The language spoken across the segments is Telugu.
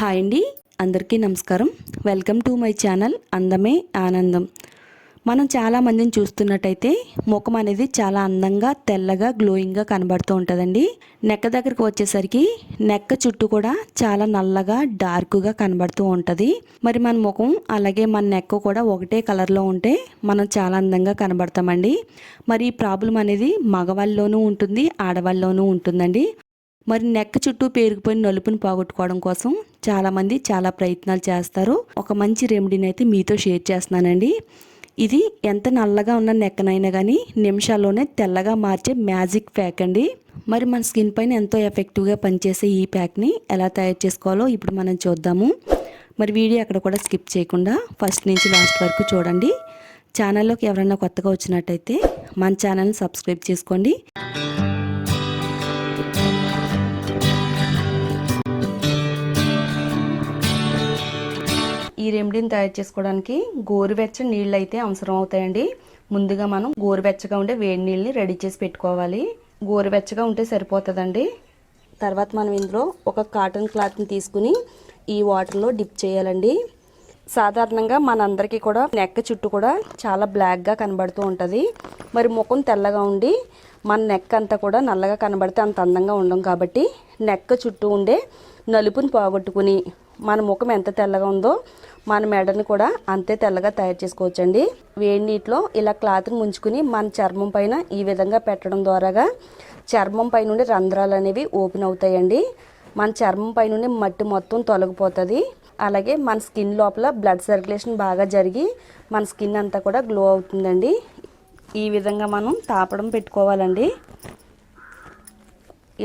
హాయ్ అండి, అందరికీ నమస్కారం. వెల్కమ్ టు మై ఛానల్ అందమే ఆనందం. మనం చాలామందిని చూస్తున్నట్టయితే ముఖం అనేది చాలా అందంగా తెల్లగా గ్లోయింగ్గా కనబడుతూ ఉంటుందండి. నెక్క దగ్గరికి వచ్చేసరికి నెక్క చుట్టూ కూడా చాలా నల్లగా డార్క్గా కనబడుతూ ఉంటుంది. మరి మన ముఖం అలాగే మన నెక్క కూడా ఒకటే కలర్లో ఉంటే మనం చాలా అందంగా కనబడతామండి. మరి ఈ ప్రాబ్లం అనేది మగవాళ్ళలోనూ ఉంటుంది, ఆడవాళ్ళలోనూ ఉంటుందండి. మరి నెక్ చుట్టూ పేరుకుపోయిన నలుపుని పోగొట్టుకోవడం కోసం చాలామంది చాలా ప్రయత్నాలు చేస్తారు. ఒక మంచి రెమెడీని అయితే మీతో షేర్ చేస్తున్నానండి. ఇది ఎంత నల్లగా ఉన్న నెక్కనైనా కానీ నిమిషాల్లోనే తెల్లగా మార్చే మ్యాజిక్ ప్యాక్ అండి. మరి మన స్కిన్ పైన ఎంతో ఎఫెక్టివ్గా పనిచేసే ఈ ప్యాక్ని ఎలా తయారు చేసుకోవాలో ఇప్పుడు మనం చూద్దాము. మరి వీడియో అక్కడ కూడా స్కిప్ చేయకుండా ఫస్ట్ నుంచి లాస్ట్ వరకు చూడండి. ఛానల్లోకి ఎవరైనా కొత్తగా వచ్చినట్టయితే మన ఛానల్ని సబ్స్క్రైబ్ చేసుకోండి. ఈ రెమెడీని తయారు చేసుకోవడానికి గోరువెచ్చని నీళ్ళు అయితే అవసరం అవుతాయండి. ముందుగా మనం గోరువెచ్చగా ఉండే వేడి నీళ్ళని రెడీ చేసి పెట్టుకోవాలి. గోరువెచ్చగా ఉంటే సరిపోతుందండి. తర్వాత మనం ఇందులో ఒక కాటన్ క్లాత్ని తీసుకుని ఈ వాటర్లో డిప్ చేయాలండి. సాధారణంగా మనందరికీ కూడా నెక్ చుట్టూ కూడా చాలా బ్లాక్గా కనబడుతూ ఉంటుంది. మరి ముఖం తెల్లగా ఉండి మన నెక్ అంతా కూడా నల్లగా కనబడితే అంత అందంగా ఉండం. కాబట్టి నెక్ చుట్టూ ఉండే నలుపుని పోగొట్టుకుని మన ముఖం ఎంత తెల్లగా ఉందో మన మెడని కూడా అంతే తెల్లగా తయారు చేసుకోవచ్చండి. వేడి నీటిలో ఇలా క్లాత్ని ముంచుకుని మన చర్మం పైన ఈ విధంగా పెట్టడం ద్వారాగా చర్మం పై నుండి రంధ్రాలు అనేవి ఓపెన్ అవుతాయండి. మన చర్మం పై నుండి మట్టి మొత్తం తొలగిపోతుంది. అలాగే మన స్కిన్ లోపల బ్లడ్ సర్క్యులేషన్ బాగా జరిగి మన స్కిన్ అంతా కూడా గ్లో అవుతుందండి. ఈ విధంగా మనం తాపడం పెట్టుకోవాలండి.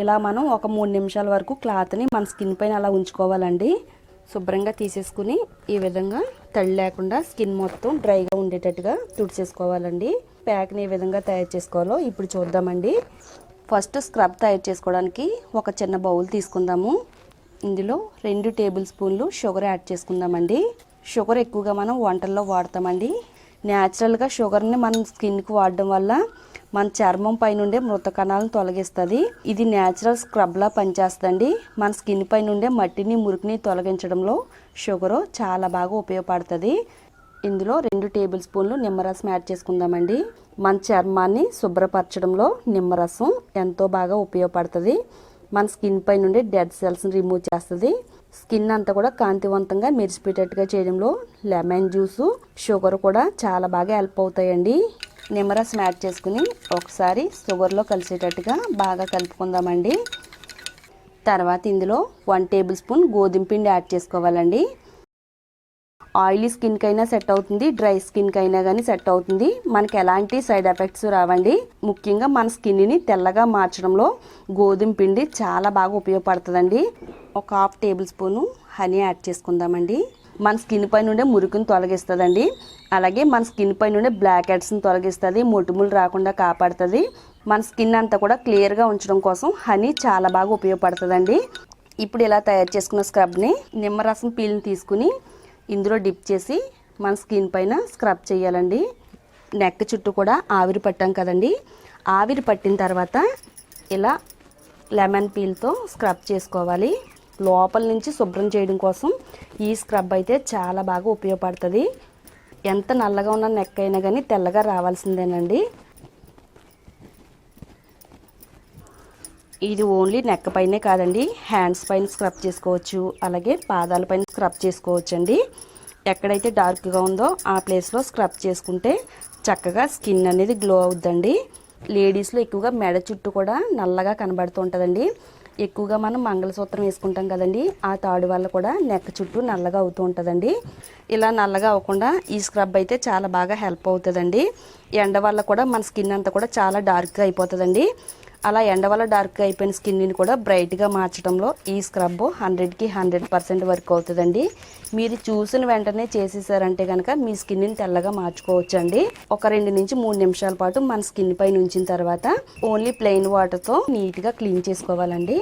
ఇలా మనం ఒక 3 నిమిషాల వరకు క్లాత్ని మన స్కిన్ పైన అలా ఉంచుకోవాలండి. శుభ్రంగా తీసేసుకుని ఈ విధంగా తడి లేకుండా స్కిన్ మొత్తం డ్రైగా ఉండేటట్టుగా తుడిచేసుకోవాలండి. ప్యాక్ని ఏ విధంగా తయారు చేసుకోవాలో ఇప్పుడు చూద్దామండి. ఫస్ట్ స్క్రబ్ తయారు చేసుకోవడానికి ఒక చిన్న బౌల్ తీసుకుందాము. ఇందులో 2 టేబుల్ స్పూన్లు షుగర్ యాడ్ చేసుకుందామండి. షుగర్ ఎక్కువగా మనం వంటల్లో వాడతామండి. న్యాచురల్గా షుగర్ని మన స్కిన్కి వాడడం వల్ల మన చర్మం పై నుండే మృత కణాలను తొలగిస్తుంది. ఇది న్యాచురల్ స్క్రబ్లా పనిచేస్తుంది. మన స్కిన్ పై నుండే మట్టిని మురికిని తొలగించడంలో షుగరు చాలా బాగా ఉపయోగపడుతుంది. ఇందులో 2 టేబుల్ స్పూన్లు నిమ్మరసం యాడ్ చేసుకుందామండి. మన చర్మాన్ని శుభ్రపరచడంలో నిమ్మరసం ఎంతో బాగా ఉపయోగపడుతుంది. మన స్కిన్ పై నుండి డెడ్ సెల్స్ని రిమూవ్ చేస్తుంది. స్కిన్ అంతా కూడా కాంతివంతంగా మెరిసిపోయేటట్టుగా చేయడంలో లెమన్ జ్యూసు షుగర్ కూడా చాలా బాగా హెల్ప్ అవుతాయండి. నిమ్మరసం యాడ్ చేసుకుని ఒకసారి షుగర్లో కలిసేటట్టుగా బాగా కలుపుకుందామండి. తర్వాత ఇందులో 1 టేబుల్ స్పూన్ గోధుమ పిండి యాడ్ చేసుకోవాలండి. ఆయిలీ స్కిన్కి అయినా సెట్ అవుతుంది, డ్రై స్కిన్కి అయినా కానీ సెట్ అవుతుంది. మనకి ఎలాంటి సైడ్ ఎఫెక్ట్స్ రావండి. ముఖ్యంగా మన స్కిన్ని తెల్లగా మార్చడంలో గోధుమ పిండి చాలా బాగా ఉపయోగపడుతుందండి. ఒక 1/2 టేబుల్ స్పూను హనీ యాడ్ చేసుకుందామండి. మన స్కిన్ పై నుండే మురికిని తొలగిస్తుందండి. అలాగే మన స్కిన్ పై నుండి బ్లాక్ హెడ్స్ని తొలగిస్తుంది, మొటిములు రాకుండా కాపాడుతుంది. మన స్కిన్ అంతా కూడా క్లియర్గా ఉంచడం కోసం హనీ చాలా బాగా ఉపయోగపడుతుందండి. ఇప్పుడు ఇలా తయారు చేసుకున్న స్క్రబ్ని నిమ్మరసం పీల్ని తీసుకుని ఇందులో డిప్ చేసి మన స్కిన్ పైన స్క్రబ్ చేయాలండి. నెక్ చుట్టూ కూడా ఆవిరి పట్టాం కదండి. ఆవిరి పట్టిన తర్వాత ఇలా లెమన్ పీల్తో స్క్రబ్ చేసుకోవాలి. లోపల నుంచి శుభ్రం చేయడం కోసం ఈ స్క్రబ్ అయితే చాలా బాగా ఉపయోగపడుతుంది. ఎంత నల్లగా ఉన్న నెక్ అయినా కానీ తెల్లగా రావాల్సిందేనండి. ఇది ఓన్లీ నెక్ పైనే కాదండి, హ్యాండ్స్ పైన స్క్రబ్ చేసుకోవచ్చు, అలాగే పాదాల పైన స్క్రబ్ చేసుకోవచ్చు అండి. ఎక్కడైతే డార్క్గా ఉందో ఆ ప్లేస్లో స్క్రబ్ చేసుకుంటే చక్కగా స్కిన్ అనేది గ్లో అవుద్దండి. లేడీస్లో ఎక్కువగా మెడ చుట్టూ కూడా నల్లగా కనబడుతూ ఉంటుందండి. ఎక్కువగా మనం మంగళసూత్రం వేసుకుంటాం కదండి, ఆ తాడు వల్ల కూడా నెక్ చుట్టూ నల్లగా అవుతూ ఉంటుందండి. ఇలా నల్లగా అవ్వకుండా ఈ స్క్రబ్ అయితే చాలా బాగా హెల్ప్ అవుతుందండి. ఎండ వల్ల కూడా మన స్కిన్ అంతా కూడా చాలా డార్క్గా అయిపోతుందండి. అలా ఎండ వల్ల డార్క్గా అయిపోయిన స్కిన్ని కూడా బ్రైట్గా మార్చడంలో ఈ స్క్రబ్ 100కి 100% వర్క్ అవుతుందండి. మీరు చూసిన వెంటనే చేసేసారంటే కనుక మీ స్కిన్ని తెల్లగా మార్చుకోవచ్చు అండి. ఒక 2 నుంచి 3 నిమిషాల పాటు మన స్కిన్ పైన ఉంచిన తర్వాత ఓన్లీ ప్లెయిన్ వాటర్తో నీట్గా క్లీన్ చేసుకోవాలండి.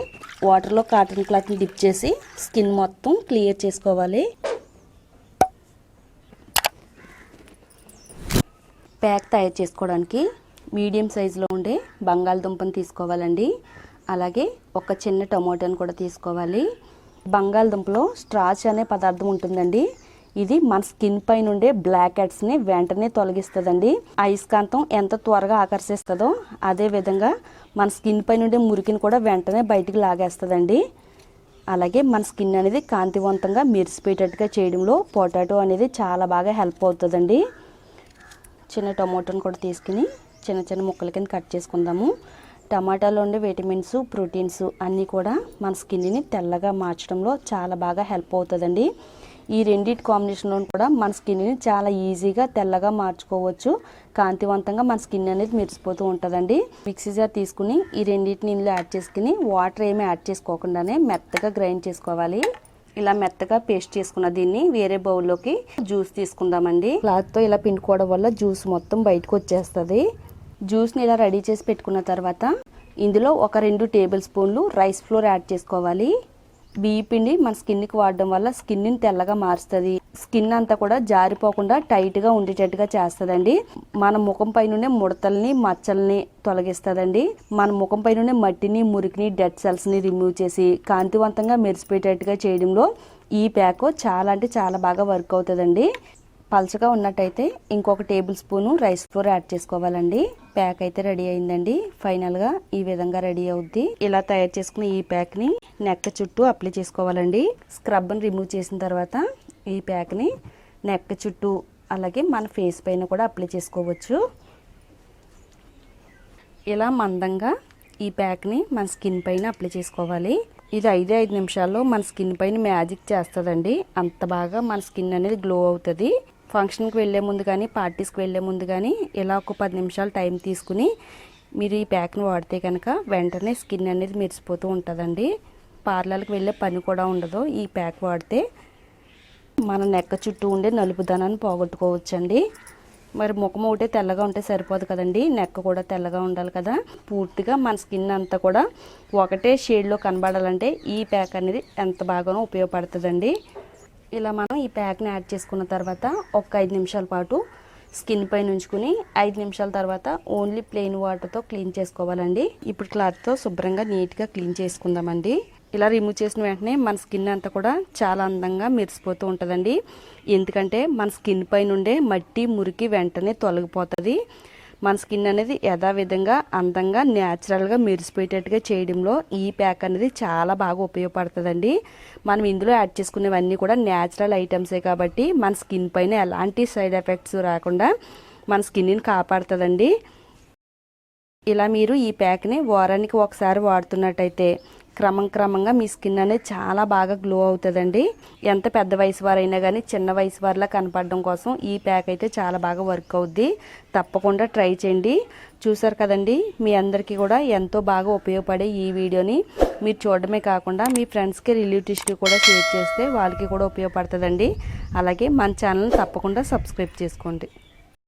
వాటర్లో కాటన్ క్లాత్ని డిప్ చేసి స్కిన్ మొత్తం క్లియర్ చేసుకోవాలి. ప్యాక్ తయారు చేసుకోవడానికి మీడియం సైజులో ఉండే బంగాళదుంపను తీసుకోవాలండి. అలాగే ఒక చిన్న టమోటాను కూడా తీసుకోవాలి. బంగాళదుంపలో స్ట్రాచ్ అనే పదార్థం ఉంటుందండి. ఇది మన స్కిన్ పై నుండే బ్లాక్ హెడ్స్ని వెంటనే తొలగిస్తుందండి. అయస్కాంతం ఎంత త్వరగా ఆకర్షిస్తుందో అదే విధంగా మన స్కిన్ పై నుండే మురికిని కూడా వెంటనే బయటికి లాగేస్తుందండి. అలాగే మన స్కిన్ అనేది కాంతివంతంగా మెరిసిపోయేటట్టుగా చేయడంలో పొటాటో అనేది చాలా బాగా హెల్ప్ అవుతుందండి. చిన్న టొమాటోని కూడా తీసుకుని చిన్న చిన్న ముక్కల కింద కట్ చేసుకుందాము. టమాటాలో ఉండే విటమిన్స్, ప్రోటీన్స్ అన్నీ కూడా మన స్కిన్ని తెల్లగా మార్చడంలో చాలా బాగా హెల్ప్ అవుతుందండి. ఈ రెండింటి కాంబినేషన్లో కూడా మన స్కిన్ని చాలా ఈజీగా తెల్లగా మార్చుకోవచ్చు. కాంతివంతంగా మన స్కిన్ అనేది మెరిసిపోతూ ఉంటుందండి. మిక్సీ జార్ తీసుకుని ఈ రెండింటిని ఇందులో యాడ్ చేసుకుని వాటర్ ఏమీ యాడ్ చేసుకోకుండానే మెత్తగా గ్రైండ్ చేసుకోవాలి. ఇలా మెత్తగా పేస్ట్ చేసుకున్న దీన్ని వేరే బౌల్లోకి జ్యూస్ తీసుకుందామండి. క్లాత్తో ఇలా పిండుకోవడం వల్ల జ్యూస్ మొత్తం బయటకు వచ్చేస్తుంది. జ్యూస్ని ఇలా రెడీ చేసి పెట్టుకున్న తర్వాత ఇందులో ఒక 2 టేబుల్ స్పూన్లు రైస్ ఫ్లోర్ యాడ్ చేసుకోవాలి. బియ్య పిండి మన స్కిన్కి వాడడం వల్ల స్కిన్ని తెల్లగా మారుస్తుంది. స్కిన్ అంతా కూడా జారిపోకుండా టైట్గా ఉండేటట్టుగా చేస్తుందండి. మన ముఖం పై నుండే ముడతల్ని, మచ్చల్ని తొలగిస్తుందండి. మన ముఖం పై నుండే మట్టిని, మురికిని, డెడ్ సెల్స్ని రిమూవ్ చేసి కాంతివంతంగా మెరిసిపోయేటట్టుగా చేయడంలో ఈ ప్యాక్ చాలా అంటే చాలా బాగా వర్క్ అవుతుందండి. పల్చగా ఉన్నట్టయితే ఇంకొక table spoon rice flour add చేసుకోవాలండి. ప్యాక్ అయితే రెడీ అయిందండి. ఫైనల్గా ఈ విధంగా రెడీ అవుద్ది. ఇలా తయారు చేసుకున్న ఈ ప్యాక్ని నెక్ చుట్టూ అప్లై చేసుకోవాలండి. స్క్రబ్ని రిమూవ్ చేసిన తర్వాత ఈ ప్యాక్ని నెక్ చుట్టూ అలాగే మన ఫేస్ పైన కూడా అప్లై చేసుకోవచ్చు. ఇలా మందంగా ఈ ప్యాక్ని మన స్కిన్ పైన అప్లై చేసుకోవాలి. ఇది 5 నిమిషాల్లో మన స్కిన్ పైన మ్యాజిక్ చేస్తుందండి. అంత బాగా మన స్కిన్ అనేది గ్లో అవుతుంది. ఫంక్షన్కి వెళ్ళే ముందు కానీ పార్టీస్కి వెళ్ళే ముందు కానీ ఇలా ఒక 10 నిమిషాలు టైం తీసుకుని మీరు ఈ ప్యాక్ని వాడితే కనుక వెంటనే స్కిన్ అనేది మెరిసిపోతూ ఉంటుందండి. పార్లర్కి వెళ్ళే పని కూడా ఉండదు. ఈ ప్యాక్ వాడితే మన నెక్క చుట్టూ ఉండే నలుపుదనాన్ని పోగొట్టుకోవచ్చండి. మరి ముఖం ఒకటే తెల్లగా ఉంటే సరిపోదు కదండి, నెక్క కూడా తెల్లగా ఉండాలి కదా. పూర్తిగా మన స్కిన్ అంతా కూడా ఒకటే షేడ్లో కనబడాలంటే ఈ ప్యాక్ అనేది ఎంత బాగానో ఉపయోగపడుతుందండి. ఇలా మనం ఈ ప్యాక్ని యాడ్ చేసుకున్న తర్వాత ఒక 5 నిమిషాల పాటు స్కిన్ పైన ఉంచుకుని 5 నిమిషాల తర్వాత ఓన్లీ ప్లెయిన్ వాటర్తో క్లీన్ చేసుకోవాలండి. ఇప్పుడు క్లాత్తో శుభ్రంగా నీట్గా క్లీన్ చేసుకుందామండి. ఇలా రిమూవ్ చేసిన వెంటనే మన స్కిన్ అంతా కూడా చాలా అందంగా మెరిసిపోతూ ఉంటుందండి. ఎందుకంటే మన స్కిన్ పై నుండే మట్టి, మురికి వెంటనే తొలగిపోతుంది. మన స్కిన్ అనేది యథావిధంగా అందంగా న్యాచురల్గా మెరిసిపోయేటట్టుగా చేయడంలో ఈ ప్యాక్ అనేది చాలా బాగా ఉపయోగపడుతుందండి. మనం ఇందులో యాడ్ చేసుకునేవన్నీ కూడా న్యాచురల్ ఐటమ్సే కాబట్టి మన స్కిన్ పైన ఎలాంటి సైడ్ ఎఫెక్ట్స్ రాకుండా మన స్కిన్ని కాపాడుతుందండి. ఇలా మీరు ఈ ప్యాక్ని వారానికి ఒకసారి వాడుతున్నట్టయితే క్రమంగా మీ స్కిన్ అనేది చాలా బాగా గ్లో అవుతుందండి. ఎంత పెద్ద వయసు వారైనా కానీ చిన్న వయసు వారిలా కనపడడం కోసం ఈ ప్యాక్ అయితే చాలా బాగా వర్క్ అవుద్ది. తప్పకుండా ట్రై చేయండి. చూసారు కదండి, మీ అందరికీ కూడా ఎంతో బాగా ఉపయోగపడే ఈ వీడియోని మీరు చూడడమే కాకుండా మీ ఫ్రెండ్స్కి, రిలేటివ్స్కి కూడా షేర్ చేస్తే వాళ్ళకి కూడా ఉపయోగపడుతుందండి. అలాగే మన ఛానల్ని తప్పకుండా సబ్స్క్రైబ్ చేసుకోండి.